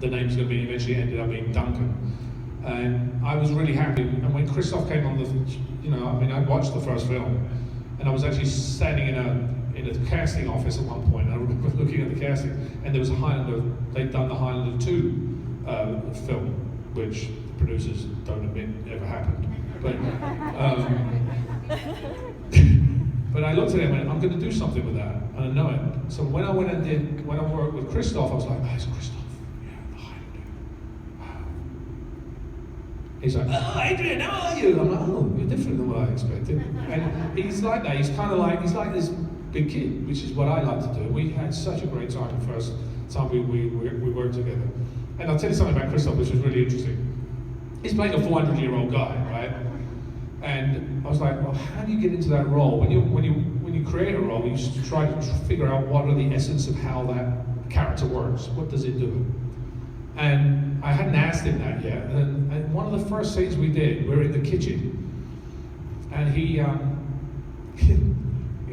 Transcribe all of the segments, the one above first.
the name's going to be, eventually ended up being Duncan. And I was really happy. And when Christoph came on I watched the first film, and I was actually standing in a casting office at one point, and I remember looking at the casting, and there was a Highlander, they'd done the Highlander 2 film, which the producers don't admit ever happened. But I looked at it and went, I'm going to do something with that, and I know it. So when I worked with Christoph, I was like, oh, it's Christoph, yeah, the Highlander. Wow. He's like, oh, Adrian, how are you? I'm like, oh, you're different than what I expected. And he's like that. He's like this big kid, which is what I like to do. We had such a great time the first time we worked together. And I'll tell you something about Christoph, which was really interesting. He's playing a 400-year-old guy, right? And I was like, well, how do you get into that role? When you create a role, you just try to figure out what are the essence of how that character works. What does it do? And I hadn't asked him that yet. And one of the first scenes we did, we were in the kitchen, and he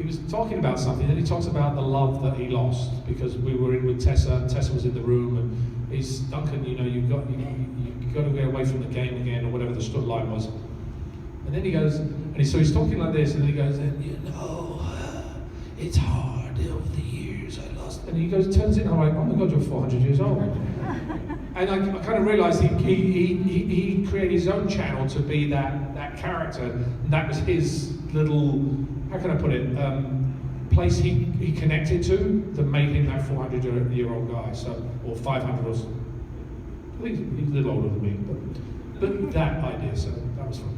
was talking about something, and he talks about the love that he lost because we were in with Tessa, and Tessa was in the room, and he's, Duncan, you've got to get away from the game again, or whatever the storyline was. And then he goes, so he's talking like this, and then he goes, it's hard over the years I lost. And he goes, turns it, and I'm like, oh my God, you're 400 years old. And I kind of realised he created his own channel to be that character, and that was his little, how can I put it, place he connected to that made him that 400-year-old guy, or 500 or so. I think he's a little older than me, but that idea, so that was fun.